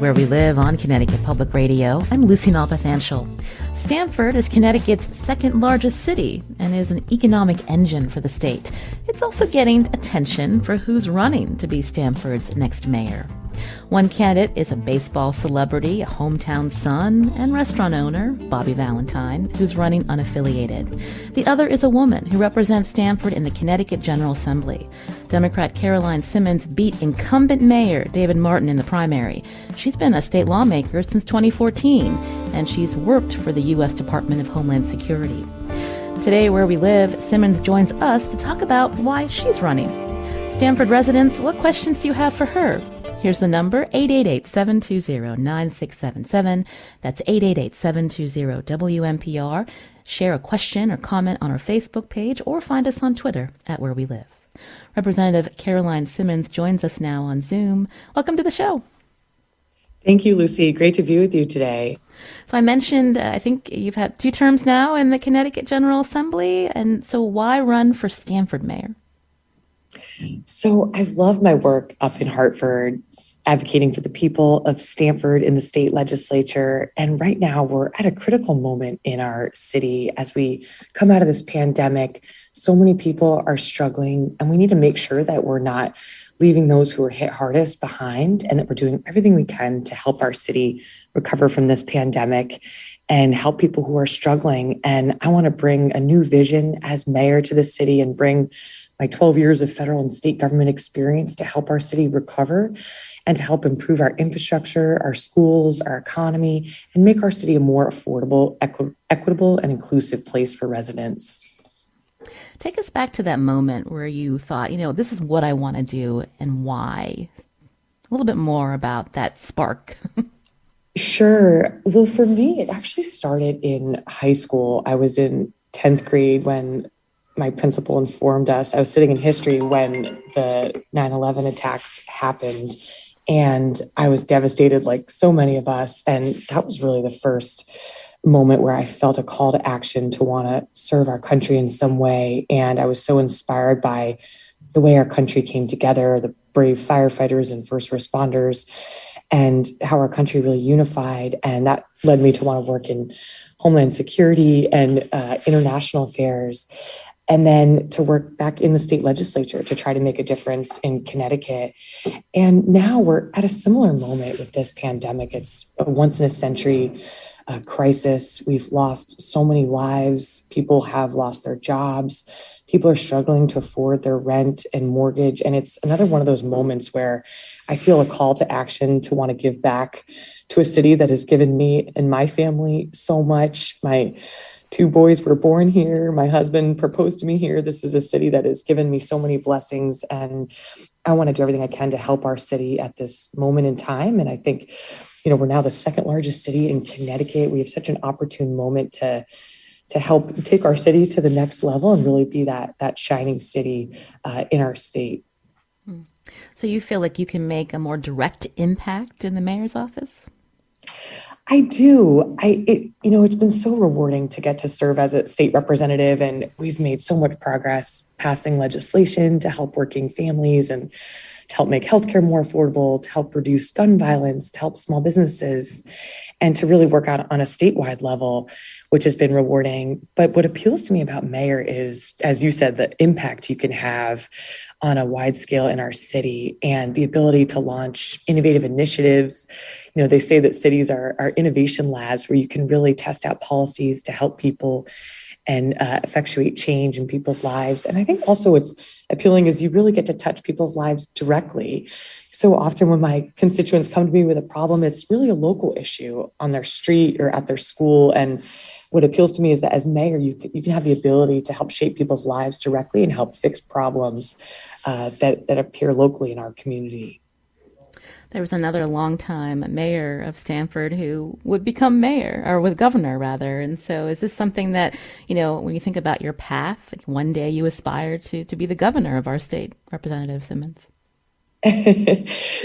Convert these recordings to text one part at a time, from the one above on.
Where We Live on Connecticut Public Radio. I'm Lucy Nalpathanchel. Stamford is Connecticut's second largest city and is an economic engine for the state. It's also getting attention for who's running to be Stamford's next mayor. One candidate is a baseball celebrity, a hometown son, and restaurant owner, Bobby Valentine, who's running unaffiliated. The other is a woman who represents Stamford in the Connecticut General Assembly. Democrat Caroline Simmons beat incumbent mayor David Martin in the primary. She's been a state lawmaker since 2014, and she's worked for the U.S. Department of Homeland Security. Today, Where We Live, Simmons joins us to talk about why she's running. Stamford residents, what questions do you have for her? Here's the number, 888-720-9677. That's 888-720-WNPR. Share a question or comment on our Facebook page or find us on Twitter at Where We Live. Representative Caroline Simmons joins us now on Zoom. Welcome to the show. Thank you, Lucy. Great to be with you today. So I mentioned, I think you've had 2 terms now in the Connecticut General Assembly. And so why run for Stamford mayor? So I've loved my work up in Hartford, advocating for the people of Stamford in the state legislature. And right now we're at a critical moment in our city as we come out of this pandemic. So many people are struggling, and we need to make sure that we're not leaving those who are hit hardest behind, and that we're doing everything we can to help our city recover from this pandemic and help people who are struggling. And I want to bring a new vision as mayor to the city and bring my 12 years of federal and state government experience to help our city recover and to help improve our infrastructure, our schools, our economy, and make our city a more affordable, equitable, and inclusive place for residents. Take us back to that moment where you thought, this is what I want to do and why. A little bit more about that spark. Sure. Well, for me, it actually started in high school. I was in 10th grade when my principal informed us. I was sitting in history when the 9/11 attacks happened, and I was devastated like so many of us. And that was really the first moment where I felt a call to action to want to serve our country in some way. And I was so inspired by the way our country came together, the brave firefighters and first responders, and how our country really unified. And that led me to want to work in Homeland Security and international affairs, and then to work back in the state legislature to try to make a difference in Connecticut. And now we're at a similar moment with this pandemic. It's a once in a century crisis. We've lost so many lives. People have lost their jobs. People are struggling to afford their rent and mortgage. And it's another one of those moments where I feel a call to action to want to give back to a city that has given me and my family so much. My 2 boys were born here. My husband proposed to me here. This is a city that has given me so many blessings, and I want to do everything I can to help our city at this moment in time. And I think, we're now the second largest city in Connecticut. We have such an opportune moment to help take our city to the next level and really be that shining city in our state. So you feel like you can make a more direct impact in the mayor's office? I do. It's been so rewarding to get to serve as a state representative, and we've made so much progress passing legislation to help working families and to help make healthcare more affordable, to help reduce gun violence, to help small businesses, and to really work out on a statewide level, which has been rewarding. But what appeals to me about mayor is, as you said, the impact you can have on a wide scale in our city and the ability to launch innovative initiatives. They say that cities are innovation labs where you can really test out policies to help people and effectuate change in people's lives. And I think also what's appealing is you really get to touch people's lives directly. So often when my constituents come to me with a problem, it's really a local issue on their street or at their school. And what appeals to me is that as mayor, you can have the ability to help shape people's lives directly and help fix problems that appear locally in our community. There was another longtime mayor of Stamford who would become mayor, or with governor rather. And so is this something that, when you think about your path, like one day you aspire to be the governor of our state, Representative Simmons?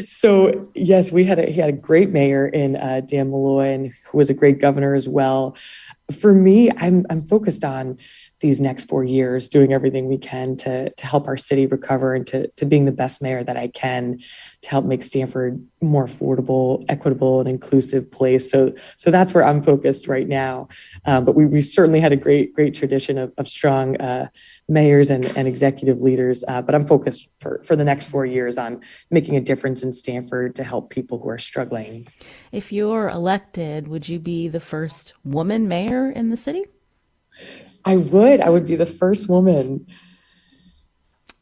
So yes, he had a great mayor in Dan Malloy, and who was a great governor as well. For me, I'm focused on these next 4 years, doing everything we can to help our city recover and to being the best mayor that I can to help make Stamford more affordable, equitable, and inclusive place. So that's where I'm focused right now. But we've certainly had a great tradition of strong mayors and executive leaders. But I'm focused for the next 4 years on making a difference in Stamford to help people who are struggling. If you're elected, would you be the first woman mayor in the city? I would be the first woman.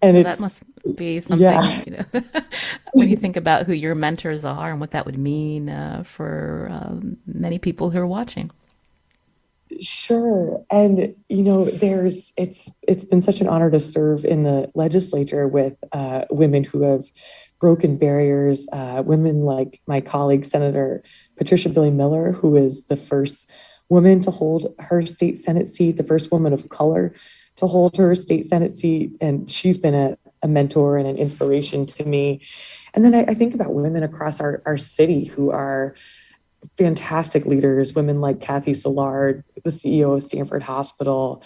And So that it's, must be something, yeah, when you think about who your mentors are and what that would mean for many people who are watching. sure. And, it's been such an honor to serve in the legislature with women who have broken barriers, women like my colleague, Senator Patricia Billy Miller, who is the first woman to hold her state Senate seat, the first woman of color to hold her state Senate seat. And she's been a mentor and an inspiration to me. And then I think about women across our city who are fantastic leaders, women like Kathy Szilard, the CEO of Stamford Hospital,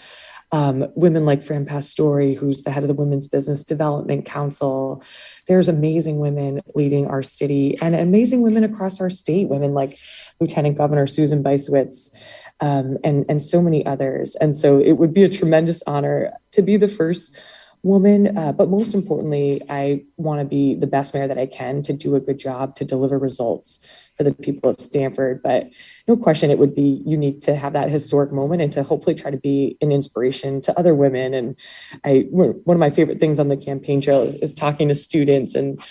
women like Fran Pastore, who's the head of the Women's Business Development Council. There's amazing women leading our city and amazing women across our state, women like Lieutenant Governor Susan Beiswitz, and so many others. And so it would be a tremendous honor to be the first woman, but most importantly, I want to be the best mayor that I can to do a good job, to deliver results for the people of Stamford. But no question, it would be unique to have that historic moment and to hopefully try to be an inspiration to other women. And one of my favorite things on the campaign trail is talking to students and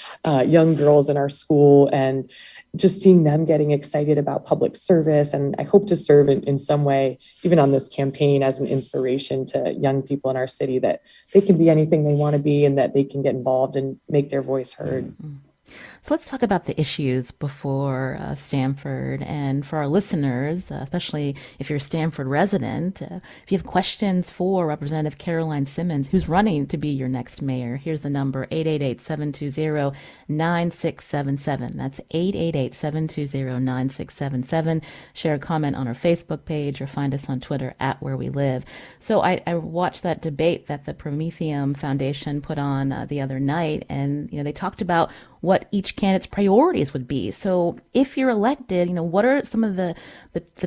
young girls in our school and just seeing them getting excited about public service. And I hope to serve in some way, even on this campaign, as an inspiration to young people in our city, that they can be anything they want to be and that they can get involved and make their voice heard. Mm-hmm. So let's talk about the issues before Stamford. And for our listeners, especially if you're a Stamford resident, if you have questions for Representative Caroline Simmons, who's running to be your next mayor, here's the number, 888-720-9677. That's 888-720-9677. Share a comment on our Facebook page or find us on Twitter @WhereWeLive. So I watched that debate that the Prometheum Foundation put on the other night, and they talked about what each candidate's priorities would be. So if you're elected, what are some of the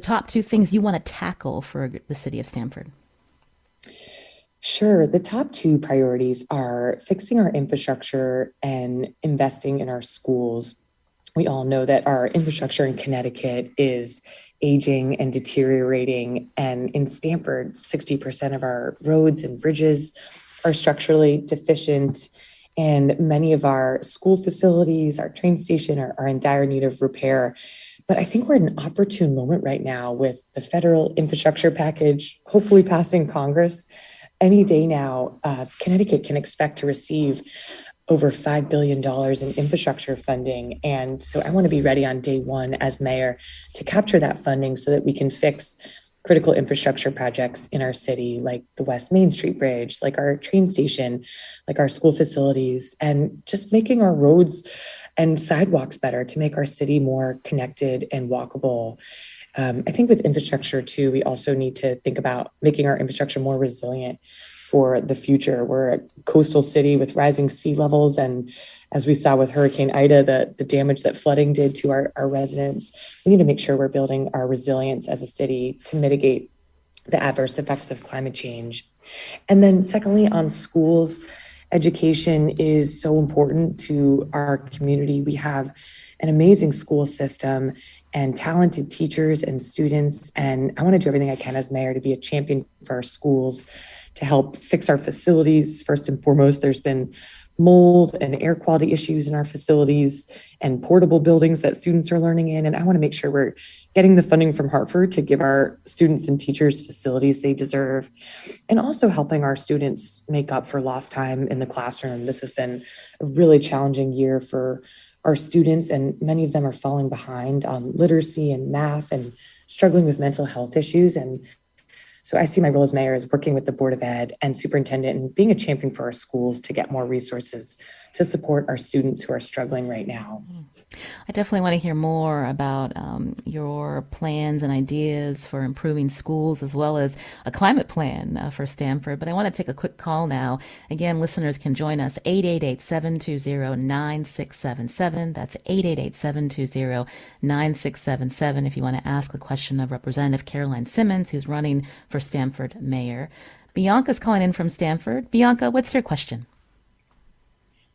top two things you want to tackle for the city of Stamford? Sure. The top two priorities are fixing our infrastructure and investing in our schools. We all know that our infrastructure in Connecticut is aging and deteriorating. And in Stamford, 60% of our roads and bridges are structurally deficient. And many of our school facilities, our train station are in dire need of repair. But I think we're at an opportune moment right now with the federal infrastructure package, hopefully passing Congress. Any day now, Connecticut can expect to receive over $5 billion in infrastructure funding. And so I want to be ready on day one as mayor to capture that funding so that we can fix critical infrastructure projects in our city, like the West Main Street Bridge, like our train station, like our school facilities, and just making our roads and sidewalks better to make our city more connected and walkable. I think with infrastructure too, we also need to think about making our infrastructure more resilient for the future. We're a coastal city with rising sea levels. And as we saw with Hurricane Ida, the damage that flooding did to our residents, we need to make sure we're building our resilience as a city to mitigate the adverse effects of climate change. And then secondly, on schools, education is so important to our community. We have an amazing school system and talented teachers and students. And I want to do everything I can as mayor to be a champion for our schools, to help fix our facilities. First and foremost, there's been mold and air quality issues in our facilities and portable buildings that students are learning in. And I want to make sure we're getting the funding from Hartford to give our students and teachers facilities they deserve, and also helping our students make up for lost time in the classroom. This has been a really challenging year for our students, and many of them are falling behind on literacy and math and struggling with mental health issues. And so I see my role as mayor as working with the Board of Ed and superintendent and being a champion for our schools to get more resources to support our students who are struggling right now. I definitely want to hear more about your plans and ideas for improving schools as well as a climate plan for Stamford. But I want to take a quick call now. Again, listeners can join us 888-720-9677. That's 888-720-9677 if you want to ask a question of Representative Caroline Simmons, who's running for Stamford mayor. Bianca's calling in from Stamford. Bianca, what's your question?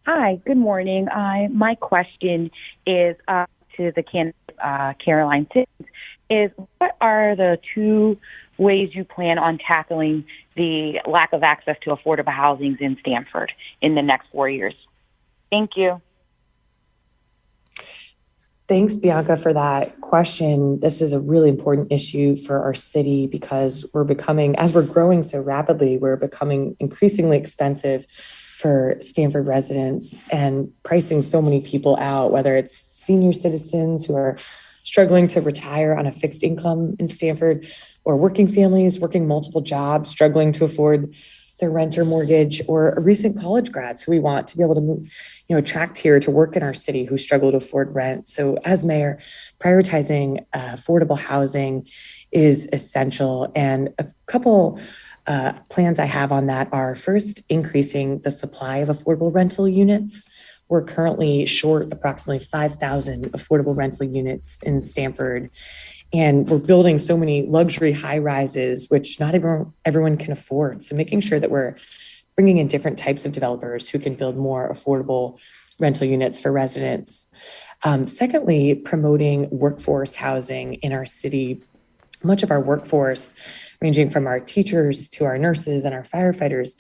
Hi, good morning. My question is to the candidate, Caroline Simmons, is what are the two ways you plan on tackling the lack of access to affordable housing in Stamford in the next 4 years? Thank you. Thanks, Bianca, for that question. This is a really important issue for our city because as we're growing so rapidly, we're becoming increasingly expensive for Stamford residents and pricing so many people out, whether it's senior citizens who are struggling to retire on a fixed income in Stamford, or working families working multiple jobs, struggling to afford their rent or mortgage, or recent college grads who we want to be able to move, attract here to work in our city who struggle to afford rent. So as mayor, prioritizing affordable housing is essential. And a couple plans I have on that are first, increasing the supply of affordable rental units. We're currently short approximately 5,000 affordable rental units in Stamford. And we're building so many luxury high rises, which not everyone can afford. So making sure that we're bringing in different types of developers who can build more affordable rental units for residents. Secondly, promoting workforce housing in our city. Much of our workforce, ranging from our teachers to our nurses and our firefighters,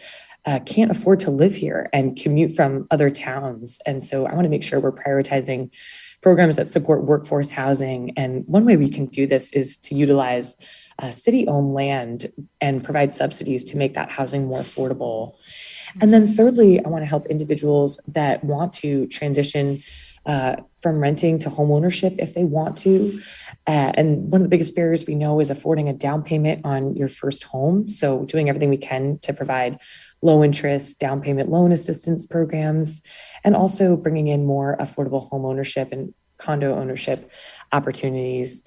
can't afford to live here and commute from other towns. And so I want to make sure we're prioritizing programs that support workforce housing. And one way we can do this is to utilize city-owned land and provide subsidies to make that housing more affordable. And then thirdly, I want to help individuals that want to transition from renting to home ownership if they want to. And one of the biggest barriers we know is affording a down payment on your first home. So doing everything we can to provide low interest down payment loan assistance programs, and also bringing in more affordable home ownership and condo ownership opportunities.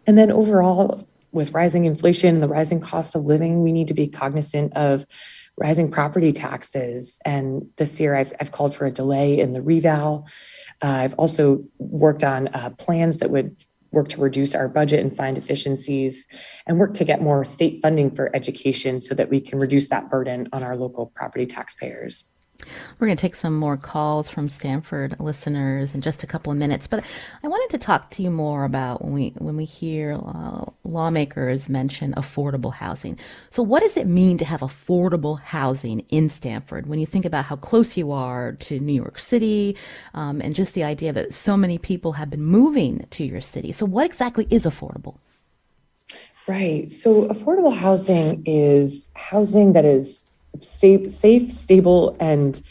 And then overall, with rising inflation and the rising cost of living, we need to be cognizant of rising property taxes. And this year I've called for a delay in the reval. I've also worked on plans that would work to reduce our budget and find efficiencies, and work to get more state funding for education so that we can reduce that burden on our local property taxpayers. We're going to take some more calls from Stamford listeners in just a couple of minutes, but I wanted to talk to you more about when we hear lawmakers mention affordable housing. So what does it mean to have affordable housing in Stamford when you think about how close you are to New York City, and just the idea that so many people have been moving to your city? So what exactly is affordable? Right. So affordable housing is housing that is safe, stable, and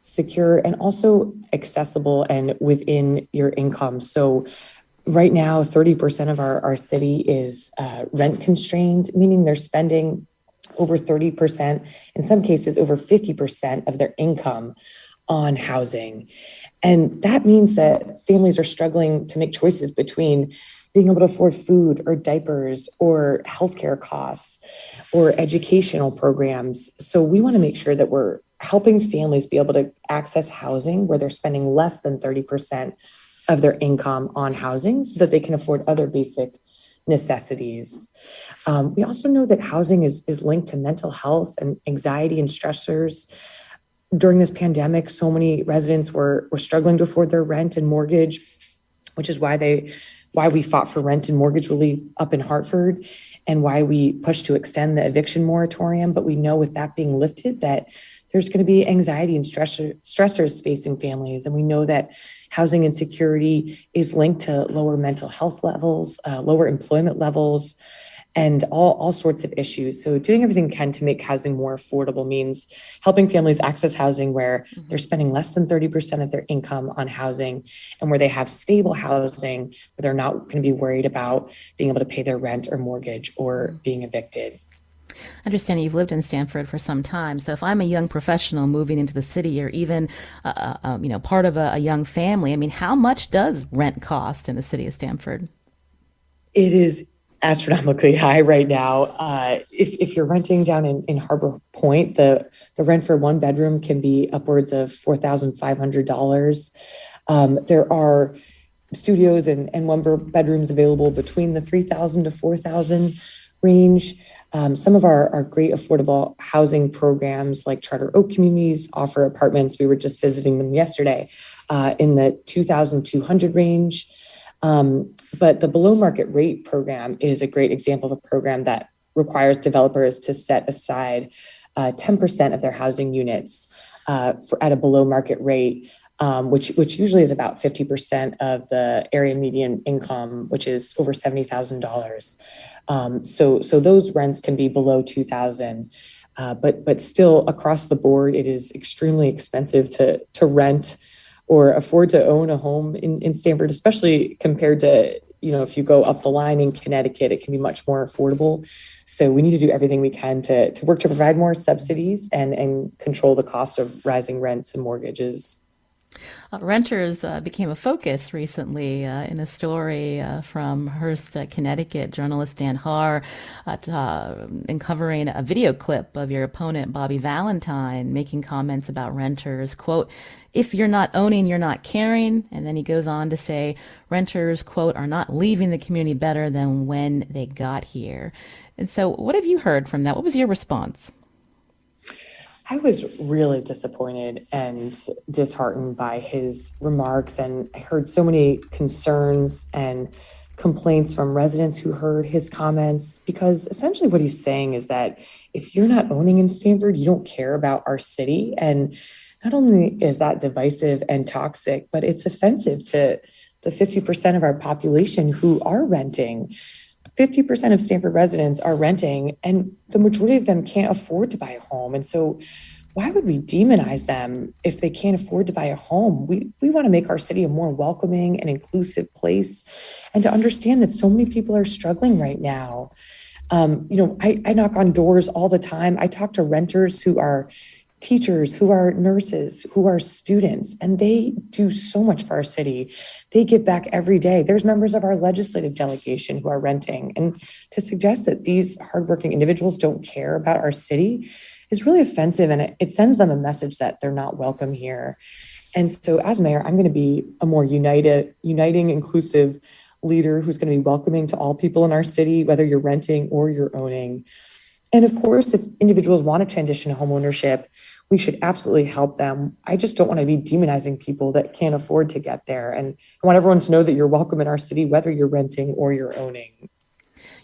secure, and also accessible and within your income. So right now, 30% of our city is rent constrained, meaning they're spending over 30%, in some cases over 50% of their income on housing. And that means that families are struggling to make choices between being able to afford food or diapers or healthcare costs or educational programs. So we want to make sure that we're helping families be able to access housing where they're spending less than 30% of their income on housing so that they can afford other basic necessities. We also know that housing is linked to mental health and anxiety and stressors. During this pandemic, so many residents were struggling to afford their rent and mortgage, which is why we fought for rent and mortgage relief up in Hartford, and why we pushed to extend the eviction moratorium. But we know with that being lifted that there's going to be anxiety and stressors facing families. And we know that housing insecurity is linked to lower mental health levels, lower employment levels, and all sorts of issues. So doing everything we can to make housing more affordable means helping families access housing where they're spending less than 30% of their income on housing, and where they have stable housing, where they're not going to be worried about being able to pay their rent or mortgage or being evicted. I understand you've lived in Stamford for some time. So if I'm a young professional moving into the city, or even, part of a young family, I mean, how much does rent cost in the city of Stamford? It is astronomically high right now. If you're renting down in Harbor Point, the rent for one bedroom can be upwards of $4,500. There are studios and one bedrooms available between the 3,000 to 4,000 range. Some of our great affordable housing programs like Charter Oak Communities offer apartments. We were just visiting them yesterday in the 2,200 range. But the below market rate program is a great example of a program that requires developers to set aside 10% of their housing units at a below market rate, which usually is about 50% of the area median income, which is over $70,000. So those rents can be below 2,000, but still across the board, it is extremely expensive to rent or afford to own a home in Stamford, especially compared to, if you go up the line in Connecticut, it can be much more affordable. So we need to do everything we can to work to provide more subsidies and control the cost of rising rents and mortgages. Renters became a focus recently in a story from Hearst, Connecticut. Journalist Dan Haar uncovering a video clip of your opponent, Bobby Valentine, making comments about renters. Quote, "If you're not owning, you're not caring." And then he goes on to say, renters, quote, "are not leaving the community better than when they got here." And so what have you heard from that? What was your response? I was really disappointed and disheartened by his remarks, and I heard so many concerns and complaints from residents who heard his comments, because essentially what he's saying is that if you're not owning in Stamford, you don't care about our city. And not only is that divisive and toxic, but it's offensive to the 50% of our population who are renting. 50% of Stamford residents are renting, and the majority of them can't afford to buy a home. And so why would we demonize them if they can't afford to buy a home? We want to make our city a more welcoming and inclusive place, and to understand that so many people are struggling right now. I knock on doors all the time. I talk to renters who are teachers, who are nurses, who are students, and they do so much for our city. They give back every day. There's members of our legislative delegation who are renting. And to suggest that these hardworking individuals don't care about our city is really offensive, and it sends them a message that they're not welcome here. And so as mayor, I'm going to be a more uniting, inclusive leader who's going to be welcoming to all people in our city, whether you're renting or you're owning. And of course, if individuals want to transition to homeownership, we should absolutely help them. I just don't want to be demonizing people that can't afford to get there. And I want everyone to know that you're welcome in our city, whether you're renting or you're owning.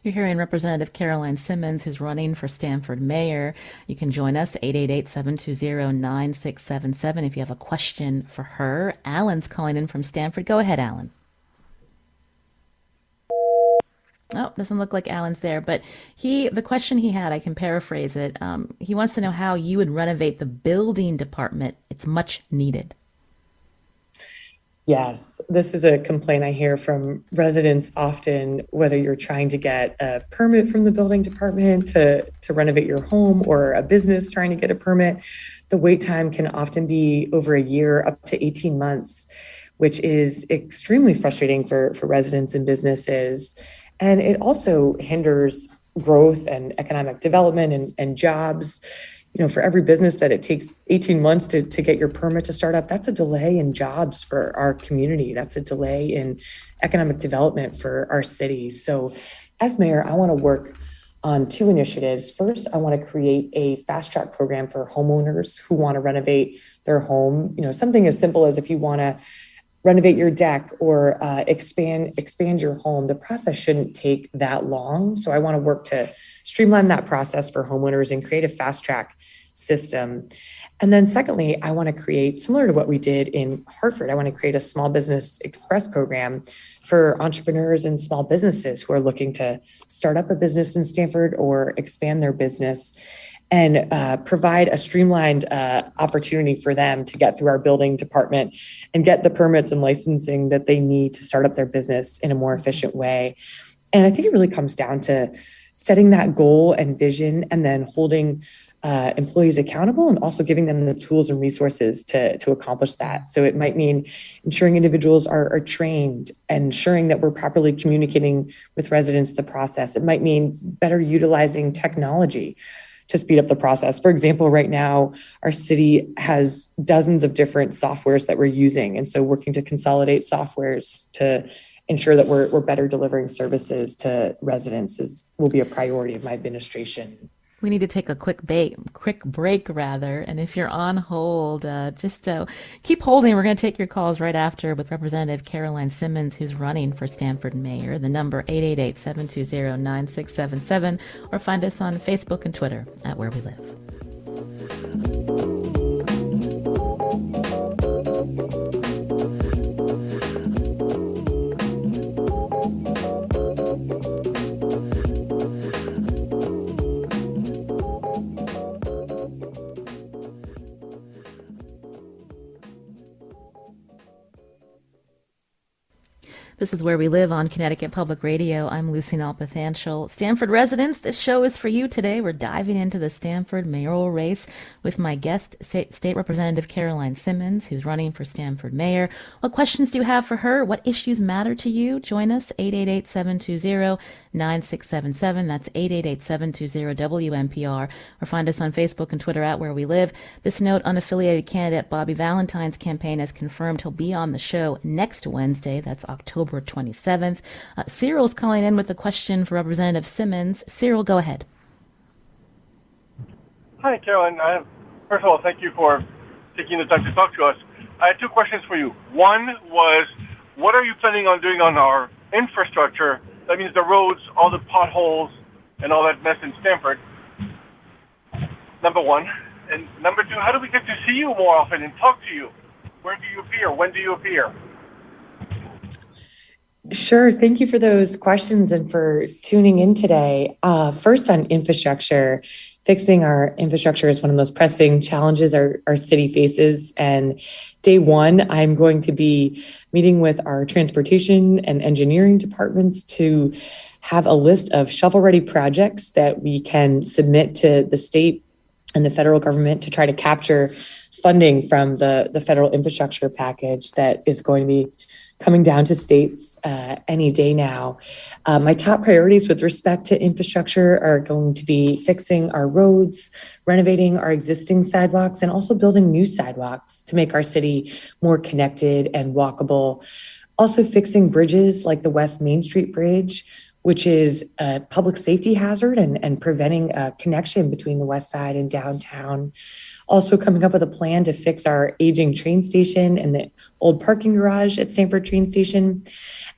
You're hearing Representative Caroline Simmons, who's running for Stamford mayor. You can join us at 888-720-9677 if you have a question for her. Alan's calling in from Stamford. Go ahead, Alan. Oh, doesn't look like Alan's there, but the question he had, I can paraphrase it. He wants to know how you would renovate the building department. It's much needed. Yes, this is a complaint I hear from residents often, whether you're trying to get a permit from the building department to renovate your home, or a business trying to get a permit. The wait time can often be over a year, up to 18 months, which is extremely frustrating for residents and businesses. And it also hinders growth and economic development and jobs. For every business that it takes 18 months to get your permit to start up, that's a delay in jobs for our community. That's a delay in economic development for our city. So as mayor, I want to work on two initiatives. First, I want to create a fast track program for homeowners who want to renovate their home. Something as simple as if you want to renovate your deck or expand your home, the process shouldn't take that long. So I want to work to streamline that process for homeowners and create a fast track system. And then secondly, I want to create, similar to what we did in Hartford, I want to create a small business express program for entrepreneurs and small businesses who are looking to start up a business in Stamford or expand their business, and provide a streamlined opportunity for them to get through our building department and get the permits and licensing that they need to start up their business in a more efficient way. And I think it really comes down to setting that goal and vision and then holding employees accountable and also giving them the tools and resources to accomplish that. So it might mean ensuring individuals are trained, ensuring that we're properly communicating with residents the process. It might mean better utilizing technology to speed up the process. For example, right now, our city has dozens of different softwares that we're using. And so working to consolidate softwares to ensure that we're better delivering services to residents will be a priority of my administration. We need to take a quick break, and if you're on hold, just keep holding. We're going to take your calls right after with Representative Caroline Simmons, who's running for Stamford Mayor. The number 888-720-9677, or find us on Facebook and Twitter at Where We Live. This is Where We Live on Connecticut Public Radio. I'm Lucy Nalpathanchel. Stamford residents, this show is for you today. We're diving into the Stamford mayoral race with my guest, State Representative Caroline Simmons, who's running for Stamford Mayor. What questions do you have for her? What issues matter to you? Join us, 888-720-9677. That's 888-720-WNPR. Or find us on Facebook and Twitter at Where We Live. This note, unaffiliated candidate Bobby Valentine's campaign has confirmed he'll be on the show next Wednesday. That's October 27th. Cyril's calling in with a question for Representative Simmons. Cyril, go ahead. Hi, Caroline. First of all, thank you for taking the time to talk to us. I had two questions for you. One was, what are you planning on doing on our infrastructure? That means the roads, all the potholes, and all that mess in Stamford. Number one. And number two, how do we get to see you more often and talk to you? Where do you appear? When do you appear? Sure. Thank you for those questions and for tuning in today. First, on infrastructure, fixing our infrastructure is one of the most pressing challenges our city faces. And day one, I'm going to be meeting with our transportation and engineering departments to have a list of shovel-ready projects that we can submit to the state and the federal government to try to capture funding from the federal infrastructure package that is going to be coming down to states any day now. My top priorities with respect to infrastructure are going to be fixing our roads, renovating our existing sidewalks, and also building new sidewalks to make our city more connected and walkable. Also fixing bridges like the West Main Street Bridge, which is a public safety hazard and preventing a connection between the West Side and downtown. Also coming up with a plan to fix our aging train station and the old parking garage at Stamford train station.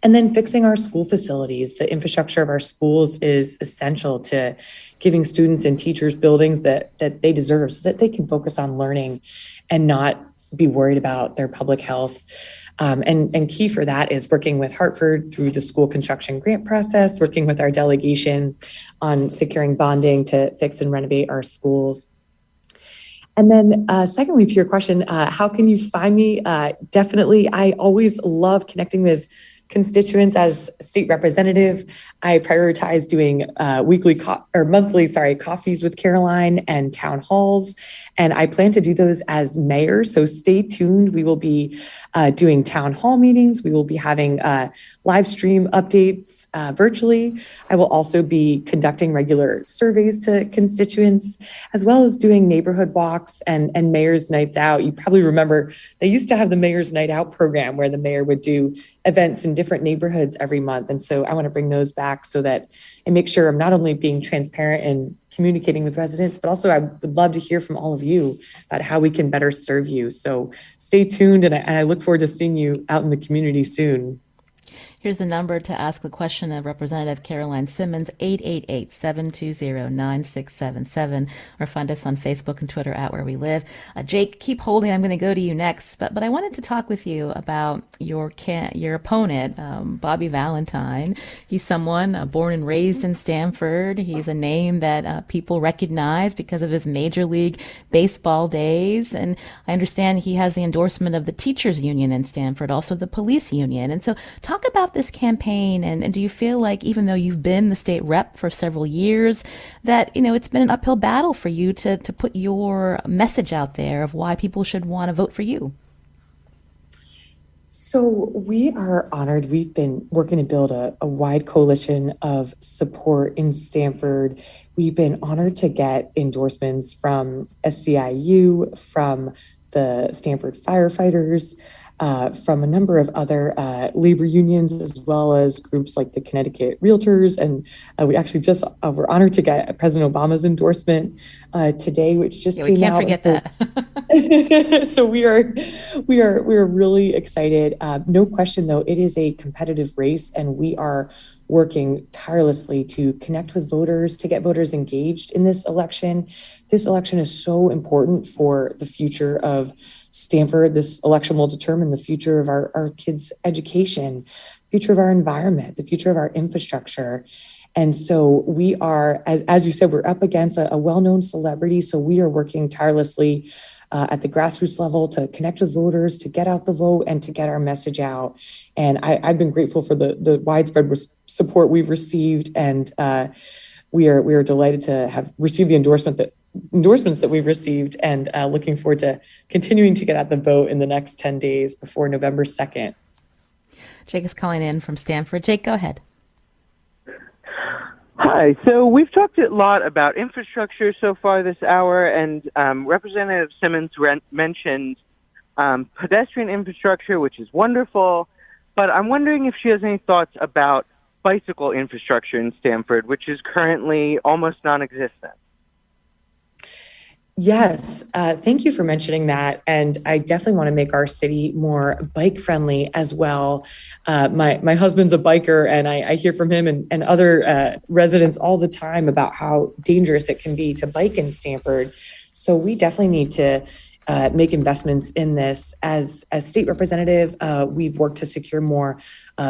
And then fixing our school facilities. The infrastructure of our schools is essential to giving students and teachers buildings that they deserve so that they can focus on learning and not be worried about their public health. And key for that is working with Hartford through the school construction grant process, working with our delegation on securing bonding to fix and renovate our schools. And then secondly, to your question, how can you find me? Definitely, I always love connecting with constituents as state representative. I prioritize doing monthly coffees with Caroline and town halls. And I plan to do those as mayor. So stay tuned. We will be doing town hall meetings. We will be having live stream updates virtually. I will also be conducting regular surveys to constituents, as well as doing neighborhood walks and mayor's nights out. You probably remember they used to have the mayor's night out program where the mayor would do events in different neighborhoods every month. And so I want to bring those back so that I make sure I'm not only being transparent and communicating with residents, but also I would love to hear from all of you about how we can better serve you. So stay tuned, and I look forward to seeing you out in the community soon. Here's the number to ask the question of Representative Caroline Simmons, 888-720-9677, or find us on Facebook and Twitter at Where We Live. Jake, keep holding. I'm going to go to you next, but I wanted to talk with you about your opponent, Bobby Valentine. He's someone born and raised in Stamford. He's a name that people recognize because of his Major League Baseball days, and I understand he has the endorsement of the teachers union in Stamford, also the police union. And so talk about this campaign, and do you feel like even though you've been the state rep for several years, that, it's been an uphill battle for you to put your message out there of why people should want to vote for you? So we are honored. We've been working to build a wide coalition of support in Stamford. We've been honored to get endorsements from SCIU, from the Stamford firefighters, from a number of other labor unions, as well as groups like the Connecticut Realtors. And we actually just were honored to get President Obama's endorsement today, which just came out. We can't forget that. So we are really excited. No question, though, it is a competitive race, and we are working tirelessly to connect with voters, to get voters engaged in this election. This election is so important for the future of Stamford. This election will determine the future of our kids' education, future of our environment, the future of our infrastructure. And so we are, as you said, we're up against a well-known celebrity. So we are working tirelessly at the grassroots level to connect with voters, to get out the vote, and to get our message out. And I've been grateful for the widespread support we've received, and we are delighted to have received the endorsements that we've received, and looking forward to continuing to get out the vote in the next 10 days before November 2nd. Jake is calling in from Stamford. Jake, go ahead. Hi. So we've talked a lot about infrastructure so far this hour, and Representative Simmons mentioned pedestrian infrastructure, which is wonderful, but I'm wondering if she has any thoughts about bicycle infrastructure in Stamford, which is currently almost non-existent. Yes, thank you for mentioning that. And I definitely want to make our city more bike friendly as well. My husband's a biker, and I hear from him and other residents all the time about how dangerous it can be to bike in Stamford. So we definitely need to make investments in this. As state representative, we've worked to secure more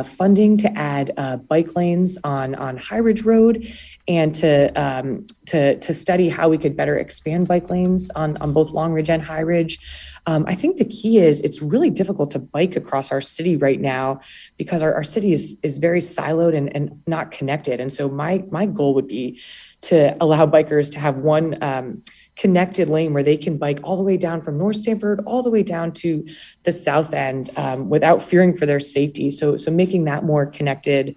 funding to add bike lanes on High Ridge Road, and to study how we could better expand bike lanes on both Long Ridge and High Ridge. I think the key is it's really difficult to bike across our city right now because our city is very siloed and not connected. And so my goal would be to allow bikers to have one connected lane where they can bike all the way down from North Stamford all the way down to the south end without fearing for their safety. So making that more connected.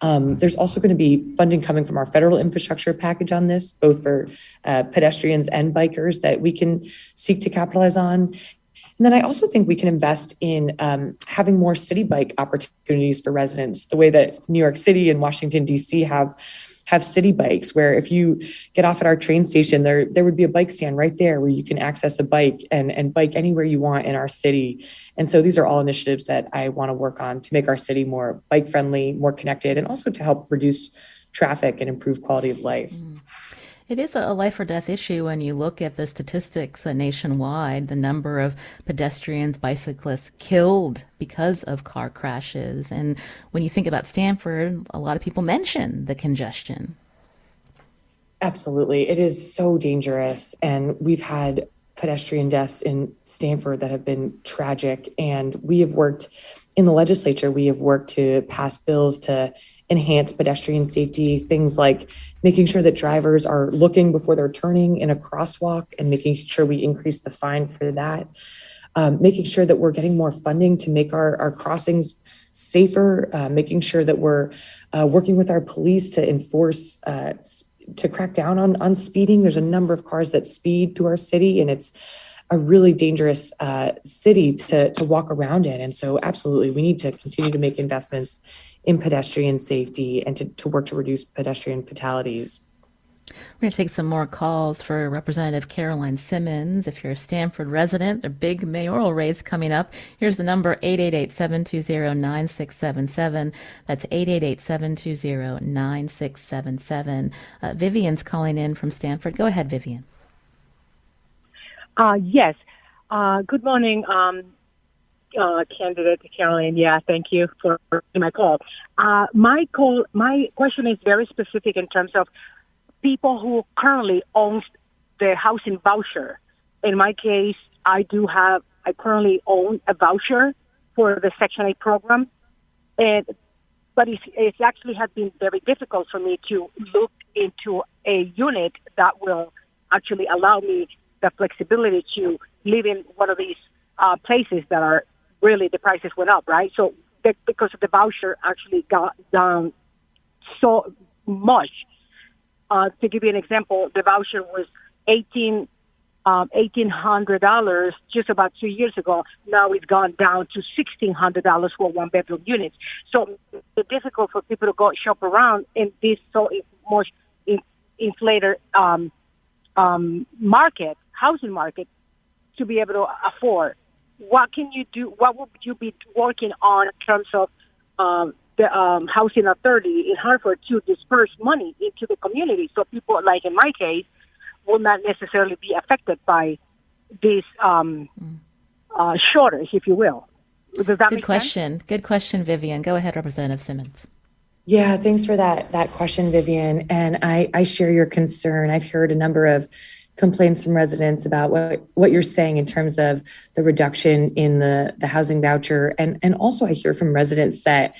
There's also going to be funding coming from our federal infrastructure package on this, both for pedestrians and bikers, that we can seek to capitalize on. And then I also think we can invest in having more city bike opportunities for residents, the way that New York City and Washington, D.C. have city bikes, where if you get off at our train station, there would be a bike stand right there where you can access a bike and bike anywhere you want in our city. And so these are all initiatives that I want to work on to make our city more bike friendly, more connected, and also to help reduce traffic and improve quality of life. It is a life or death issue when you look at the statistics nationwide, the number of pedestrians, bicyclists killed because of car crashes. And when you think about Stamford, a lot of people mention the congestion. Absolutely. It is so dangerous. And we've had pedestrian deaths in Stamford that have been tragic. And we have worked in the legislature, we have worked to pass bills to enhance pedestrian safety, things like making sure that drivers are looking before they're turning in a crosswalk and making sure we increase the fine for that, making sure that we're getting more funding to make our crossings safer, making sure that we're working with our police to enforce, to crack down on speeding. There's a number of cars that speed through our city, and it's a really dangerous city to walk around in. And so absolutely, we need to continue to make investments in pedestrian safety and to work to reduce pedestrian fatalities. We're going to take some more calls for Representative Caroline Simmons. If you're a Stamford resident, a big mayoral race coming up. Here's the number, 888-720-9677. That's 888-720-9677. Vivian's calling in from Stamford. Go ahead, Vivian. Yes. Good morning, candidate Caroline. Yeah, thank you for my call. My question is very specific in terms of people who currently own the housing voucher. In my case, I currently own a voucher for the Section 8 program. And but it's actually has been very difficult for me to look into a unit that will actually allow me the flexibility to live in one of these places that are really, the prices went up, right? So because of the voucher actually got down so much. To give you an example, the voucher was $1,800 just about 2 years ago. Now it's gone down to $1,600 for one-bedroom units. So it's difficult for people to go shop around in this so much inflated market, housing market, to be able to afford. What can you do? What would you be working on in terms of the housing authority in Hartford to disperse money into the community so people, like in my case, will not necessarily be affected by this shortage, if you will? Does that make sense? Good question, Vivian. Go ahead, Representative Simmons. Yeah, thanks for that question, Vivian. And I share your concern. I've heard a number of complaints from residents about what you're saying in terms of the reduction in the housing voucher. And also I hear from residents that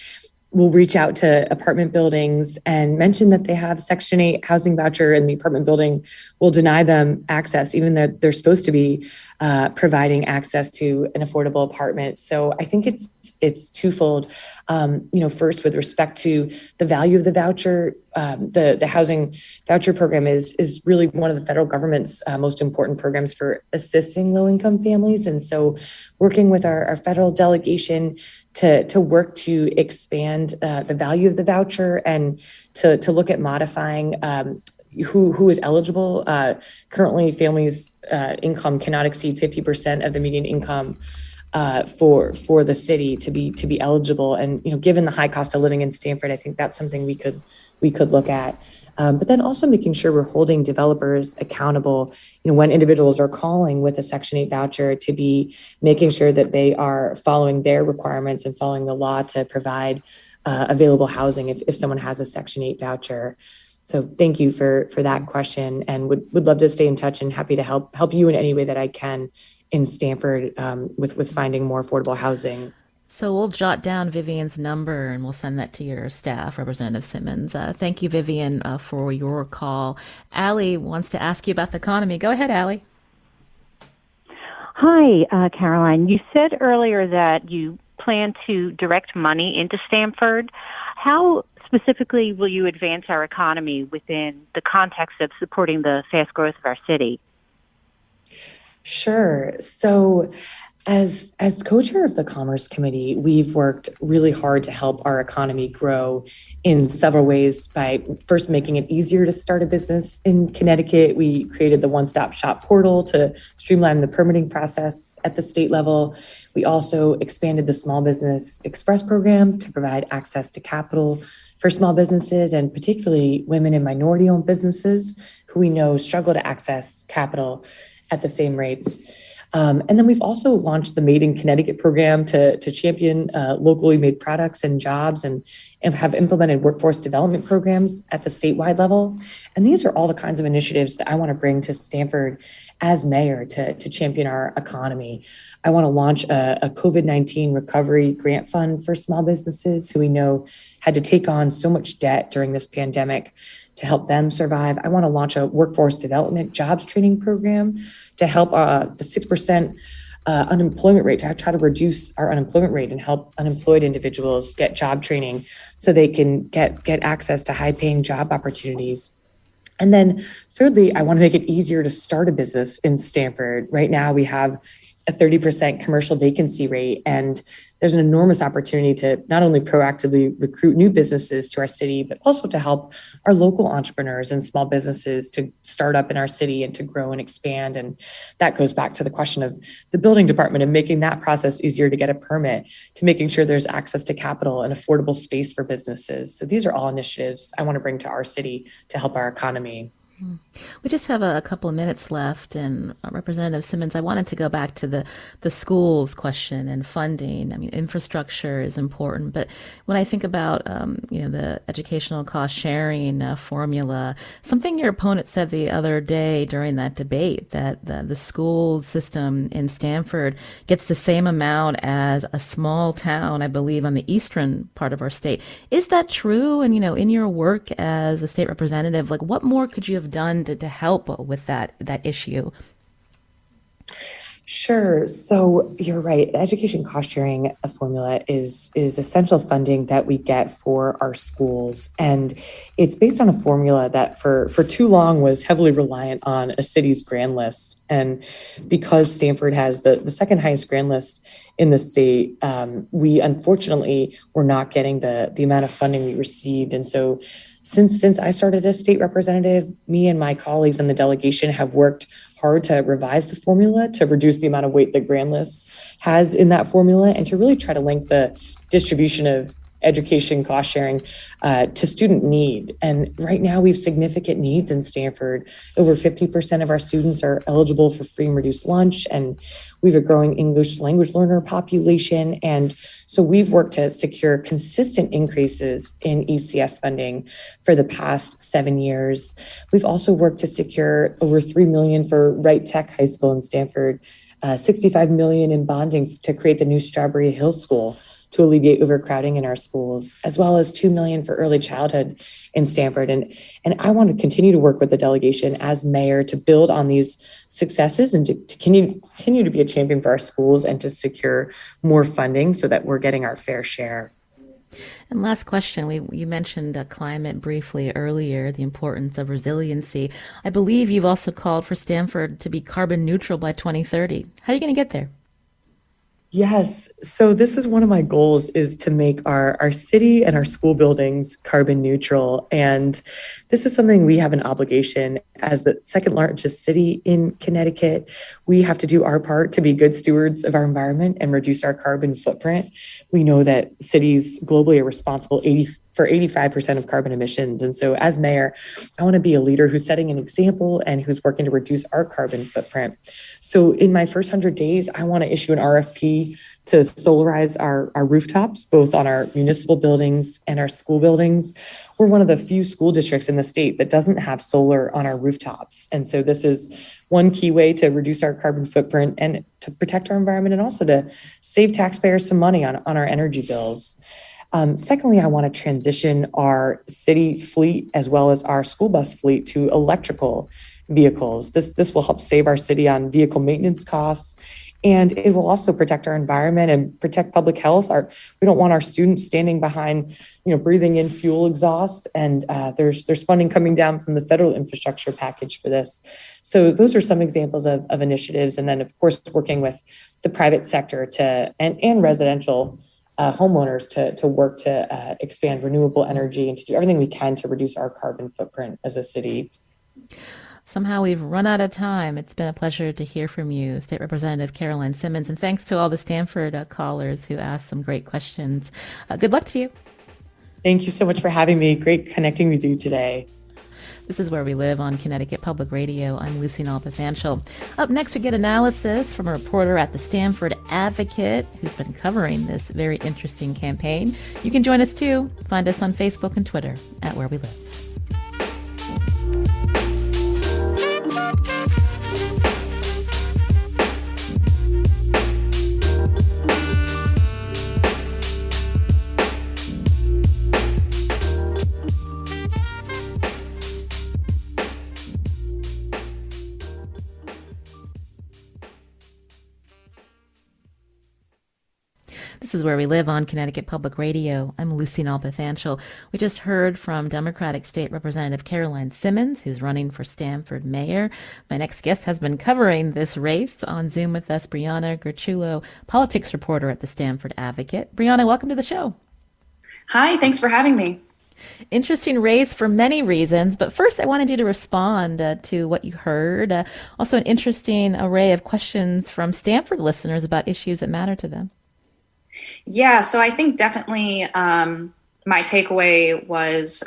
will reach out to apartment buildings and mention that they have Section 8 housing voucher and the apartment building will deny them access, even though they're supposed to be providing access to an affordable apartment. So I think it's twofold. First, with respect to the value of the voucher, the housing voucher program is really one of the federal government's most important programs for assisting low-income families. And so working with our federal delegation to work to expand the value of the voucher and to look at modifying who is eligible. Currently, families' income cannot exceed 50% of the median income for the city to be eligible. And given the high cost of living in Stamford, I think that's something we could look at. But then also making sure we're holding developers accountable, when individuals are calling with a Section 8 voucher, to be making sure that they are following their requirements and following the law to provide available housing if someone has a Section 8 voucher. So thank you for that question, and would love to stay in touch and happy to help you in any way that I can in Stamford with finding more affordable housing. So we'll jot down Vivian's number and we'll send that to your staff, Representative Simmons. Thank you, Vivian, for your call. Allie wants to ask you about the economy. Go ahead, Allie. Hi, Caroline. You said earlier that you plan to direct money into Stamford. How specifically will you advance our economy within the context of supporting the fast growth of our city? Sure. So as co-chair of the Commerce Committee, we've worked really hard to help our economy grow in several ways by first making it easier to start a business in Connecticut. We created the one-stop shop portal to streamline the permitting process at the state level. We also expanded the Small Business Express program to provide access to capital for small businesses, and particularly women and minority-owned businesses who we know struggle to access capital at the same rates. And then we've also launched the Made in Connecticut program to champion locally made products and jobs, and have implemented workforce development programs at the statewide level. And these are all the kinds of initiatives that I want to bring to Stamford as mayor to champion our economy. I want to launch a COVID-19 recovery grant fund for small businesses who we know had to take on so much debt during this pandemic to help them survive. I want to launch a workforce development jobs training program to help the 6% unemployment rate, to try to reduce our unemployment rate and help unemployed individuals get job training so they can get access to high-paying job opportunities. And then thirdly, I want to make it easier to start a business in Stamford. Right now, we have a 30% commercial vacancy rate, and there's an enormous opportunity to not only proactively recruit new businesses to our city, but also to help our local entrepreneurs and small businesses to start up in our city and to grow and expand. And that goes back to the question of the building department and making that process easier to get a permit, to making sure there's access to capital and affordable space for businesses. So these are all initiatives I want to bring to our city to help our economy. We just have a couple of minutes left, and Representative Simmons, I wanted to go back to the schools question and funding. I mean, infrastructure is important, but when I think about the educational cost sharing formula, something your opponent said the other day during that debate that the school system in Stamford gets the same amount as a small town, I believe, on the eastern part of our state. Is that true? And in your work as a state representative, like what more could you have done to help with that issue? Sure. So you're right. Education cost sharing formula is essential funding that we get for our schools. And it's based on a formula that for too long was heavily reliant on a city's grand list. And because Stamford has the second highest grand list in the state, we unfortunately were not getting the amount of funding we received. And so since I started as state representative, me and my colleagues in the delegation have worked hard to revise the formula to reduce the amount of weight that grand list has in that formula and to really try to link the distribution of education cost sharing to student need. And right now we have significant needs in Stamford. Over 50% of our students are eligible for free and reduced lunch, and we have a growing English language learner population. And so we've worked to secure consistent increases in ECS funding for the past 7 years. We've also worked to secure over $3 million for Wright Tech High School in Stamford, $65 million in bonding to create the new Strawberry Hill School to alleviate overcrowding in our schools, as well as $2 million for early childhood in Stamford. And I want to continue to work with the delegation as mayor to build on these successes and to continue to be a champion for our schools and to secure more funding so that we're getting our fair share. And last question, you mentioned climate briefly earlier, the importance of resiliency. I believe you've also called for Stamford to be carbon neutral by 2030. How are you going to get there? Yes. So this is one of my goals, is to make our city and our school buildings carbon neutral. And this is something we have an obligation as the second largest city in Connecticut. We have to do our part to be good stewards of our environment and reduce our carbon footprint. We know that cities globally are responsible for 85% of carbon emissions. And so as mayor, I want to be a leader who's setting an example and who's working to reduce our carbon footprint. So in my first 100 days, I want to issue an RFP to solarize our rooftops, both on our municipal buildings and our school buildings. We're one of the few school districts in the state that doesn't have solar on our rooftops. And so this is one key way to reduce our carbon footprint and to protect our environment, and also to save taxpayers some money on our energy bills. Secondly, I want to transition our city fleet as well as our school bus fleet to electrical vehicles. This will help save our city on vehicle maintenance costs, and it will also protect our environment and protect public health. We don't want our students standing behind, breathing in fuel exhaust. And there's funding coming down from the federal infrastructure package for this. So those are some examples of initiatives. And then, of course, working with the private sector and residential homeowners to work to expand renewable energy and to do everything we can to reduce our carbon footprint as a city. Somehow we've run out of time. It's been a pleasure to hear from you, State Representative Caroline Simmons, and thanks to all the Stamford callers who asked some great questions. Good luck to you. Thank you so much for having me. Great connecting with you today. This is Where We Live on Connecticut Public Radio. I'm Lucy Nalpathanchel. Up next, we get analysis from a reporter at the Stamford Advocate who's been covering this very interesting campaign. You can join us too. Find us on Facebook and Twitter at Where We Live. This is Where We Live on Connecticut Public Radio. I'm Lucy Nalpathanchel. We just heard from Democratic State Representative Caroline Simmons, who's running for Stamford mayor. My next guest has been covering this race. On Zoom with us, Brianna Gurciullo, politics reporter at the Stamford Advocate. Brianna, welcome to the show. Hi, thanks for having me. Interesting race for many reasons, but first I wanted you to respond to what you heard. Also an interesting array of questions from Stamford listeners about issues that matter to them. Yeah, so I think definitely my takeaway was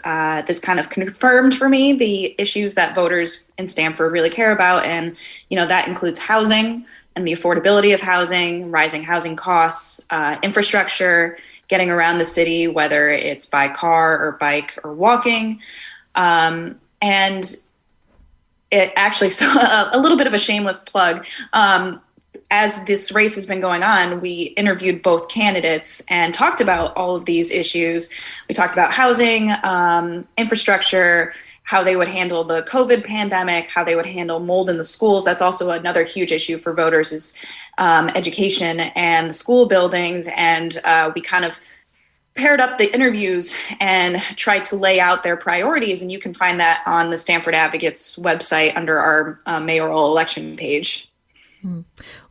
this kind of confirmed for me the issues that voters in Stamford really care about. And, that includes housing and the affordability of housing, rising housing costs, infrastructure, getting around the city, whether it's by car or bike or walking. And it actually, so a little bit of a shameless plug. As this race has been going on, we interviewed both candidates and talked about all of these issues. We talked about housing, infrastructure, how they would handle the COVID pandemic, how they would handle mold in the schools. That's also another huge issue for voters is education and the school buildings. And we kind of paired up the interviews and tried to lay out their priorities. And you can find that on the Stamford Advocates website under our mayoral election page.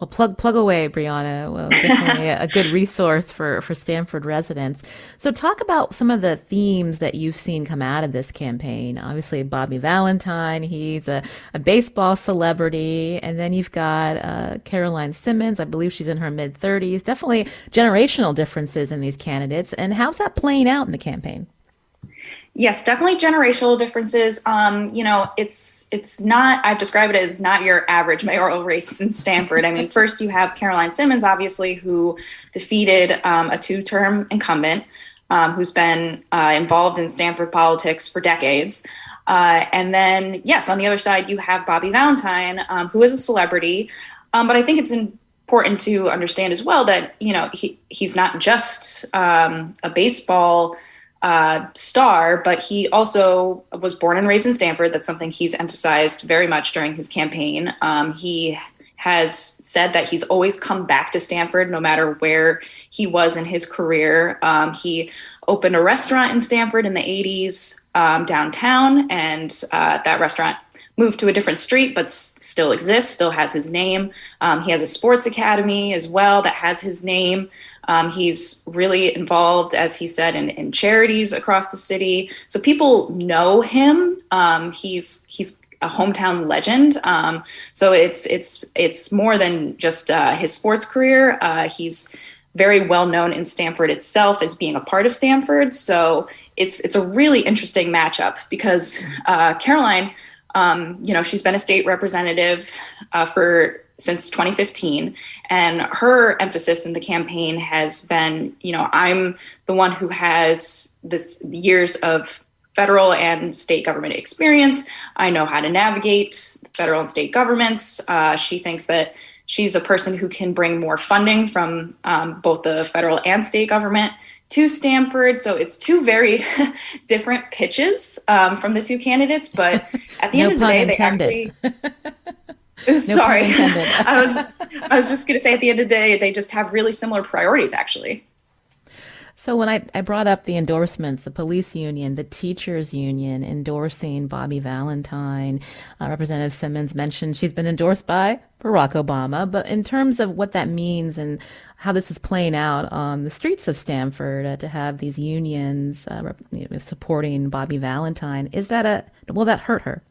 Well, plug away, Brianna. Well, definitely a good resource for Stamford residents. So talk about some of the themes that you've seen come out of this campaign. Obviously, Bobby Valentine, he's a baseball celebrity. And then you've got Caroline Simmons. I believe she's in her mid-30s. Definitely generational differences in these candidates. And how's that playing out in the campaign? Yes, definitely generational differences. It's not, I've described it as not your average mayoral race in Stamford. I mean, first you have Caroline Simmons, obviously, who defeated a two-term incumbent who's been involved in Stamford politics for decades. And then, yes, on the other side, you have Bobby Valentine, who is a celebrity. But I think it's important to understand as well that, he's not just a baseball star, but he also was born and raised in Stamford. That's something he's emphasized very much during his campaign. He has said that he's always come back to Stamford no matter where he was in his career. He opened a restaurant in Stamford in the 80s downtown, and that restaurant moved to a different street, but still exists, still has his name. He has a sports academy as well that has his name. He's really involved, as he said, in charities across the city. So people know him. He's a hometown legend. So it's more than just his sports career. He's very well known in Stamford itself as being a part of Stamford. So it's a really interesting matchup because Caroline, she's been a state representative since 2015. And her emphasis in the campaign has been, I'm the one who has this years of federal and state government experience. I know how to navigate federal and state governments. She thinks that she's a person who can bring more funding from both the federal and state government to Stamford. So it's two very different pitches from the two candidates. But at the end of the day, they actually... Sorry, I was just going to say at the end of the day, they just have really similar priorities, actually. So when I brought up the endorsements, the police union, the teachers union endorsing Bobby Valentine, Representative Simmons mentioned she's been endorsed by Barack Obama. But in terms of what that means and how this is playing out on the streets of Stamford, to have these unions supporting Bobby Valentine, will that hurt her?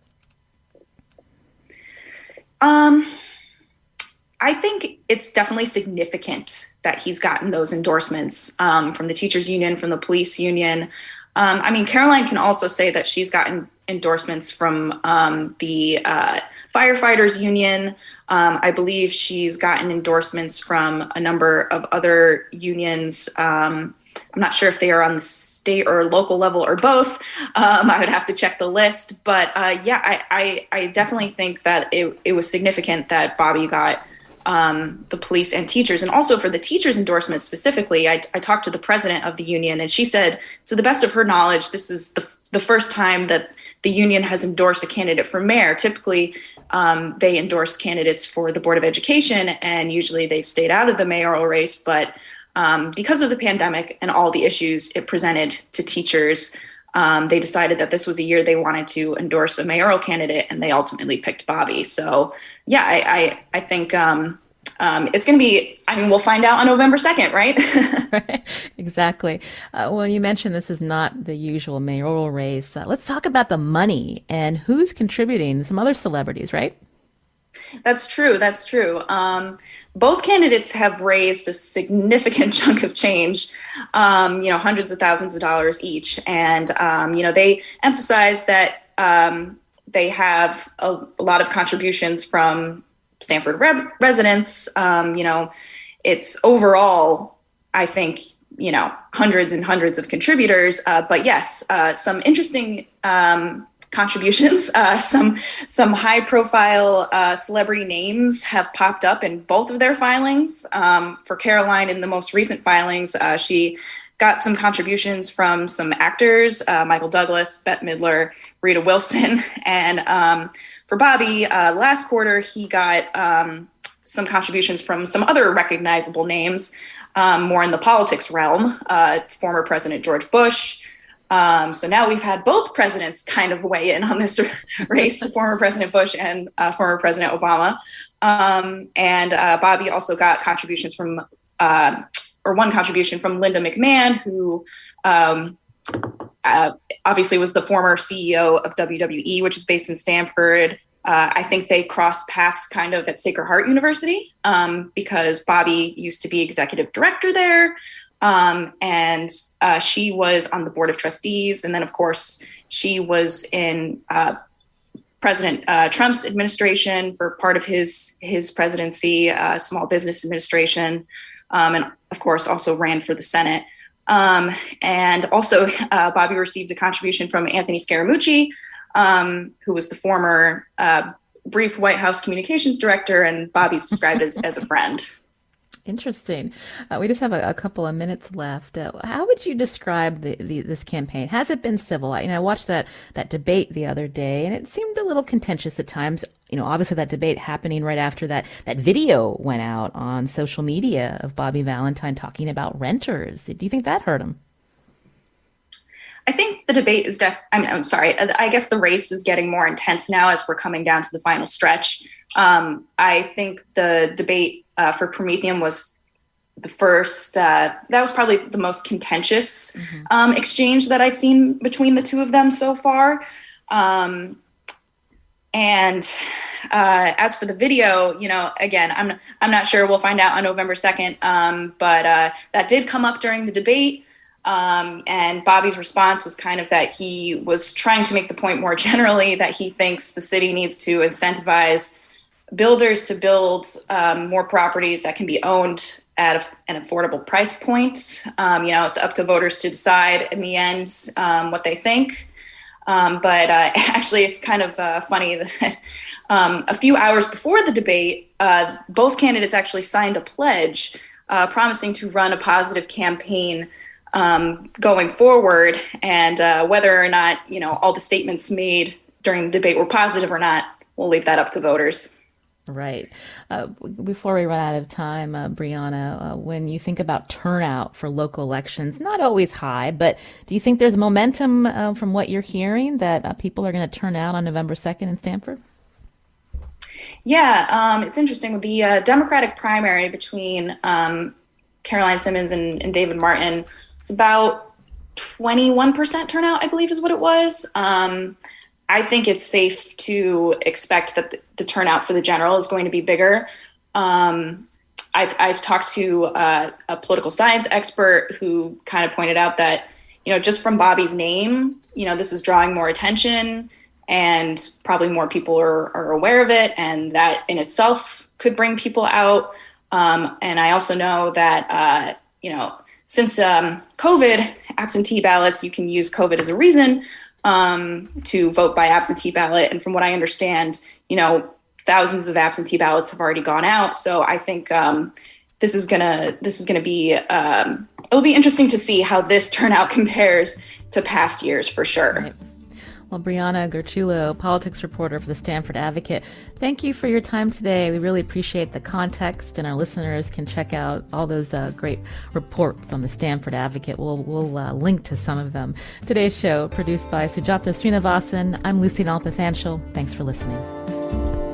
I think it's definitely significant that he's gotten those endorsements from the teachers union, from the police union. Caroline can also say that she's gotten endorsements from the firefighters union. I believe she's gotten endorsements from a number of other unions. I'm not sure if they are on the state or local level or both. I would have to check the list. But I definitely think that it was significant that Bobby got the police and teachers. And also for the teachers' endorsements specifically, I talked to the president of the union, and she said, to the best of her knowledge, this is the first time that the union has endorsed a candidate for mayor. Typically, they endorse candidates for the Board of Education, and usually they've stayed out of the mayoral race. But because of the pandemic and all the issues it presented to teachers, they decided that this was a year they wanted to endorse a mayoral candidate, and they ultimately picked Bobby. So, I think it's going to be, we'll find out on November 2nd, right? Right. Exactly. Well, you mentioned this is not the usual mayoral race. Let's talk about the money and who's contributing. Some other celebrities, right? That's true. That's true. Both candidates have raised a significant chunk of change, hundreds of thousands of dollars each. And, they emphasize that they have a lot of contributions from Stamford residents. It's overall, I think, hundreds and hundreds of contributors. But yes, some interesting contributions. Some high profile celebrity names have popped up in both of their filings. For Caroline, in the most recent filings, she got some contributions from some actors, Michael Douglas, Bette Midler, Rita Wilson. And for Bobby, last quarter, he got some contributions from some other recognizable names, more in the politics realm, former President George Bush. So now we've had both presidents kind of weigh in on this race, former President Bush and former President Obama. And Bobby also got contributions from, one contribution from Linda McMahon, who obviously was the former CEO of WWE, which is based in Stamford. I think they crossed paths kind of at Sacred Heart University because Bobby used to be executive director there. And she was on the board of trustees. And then, of course, she was in President Trump's administration for part of his presidency, Small Business Administration, and, of course, also ran for the Senate. And also, Bobby received a contribution from Anthony Scaramucci, who was the former brief White House communications director, and Bobby's described as a friend. Interesting. We just have a couple of minutes left. How would you describe this campaign? Has it been civil? I watched that debate the other day, and it seemed a little contentious at times. Obviously that debate happening right after that video went out on social media of Bobby Valentine talking about renters. Do you think that hurt him? I think the debate is I'm sorry. I guess the race is getting more intense now as we're coming down to the final stretch. I think the debate for Prometheum was the first, that was probably the most contentious exchange that I've seen between the two of them so far. And as for the video, again, I'm not sure. We'll find out on November 2nd. But that did come up during the debate. And Bobby's response was kind of that he was trying to make the point more generally that he thinks the city needs to incentivize builders to build more properties that can be owned at an affordable price point. It's up to voters to decide in the end what they think. But actually, it's kind of funny that a few hours before the debate, both candidates actually signed a pledge promising to run a positive campaign going forward, and whether or not all the statements made during the debate were positive or not, we'll leave that up to voters. Right. Before we run out of time, Brianna, when you think about turnout for local elections, not always high, but do you think there's momentum from what you're hearing that people are going to turn out on November 2nd in Stamford? Yeah, it's interesting. The Democratic primary between Caroline Simmons and David Martin, it's about 21% turnout, I believe is what it was. I think it's safe to expect that the turnout for the general is going to be bigger. I've talked to a political science expert who kind of pointed out that, just from Bobby's name, this is drawing more attention and probably more people are aware of it. And that in itself could bring people out. And I also know that, since COVID, absentee ballots, you can use COVID as a reason to vote by absentee ballot. And from what I understand, thousands of absentee ballots have already gone out. So I think this is gonna be it'll be interesting to see how this turnout compares to past years for sure. Right. Well, Brianna Gurciullo, politics reporter for the Stamford Advocate, thank you for your time today. We really appreciate the context, and our listeners can check out all those great reports on the Stamford Advocate. We'll link to some of them. Today's show, produced by Sujata Srinivasan. I'm Lucy Nalpathanchil. Thanks for listening.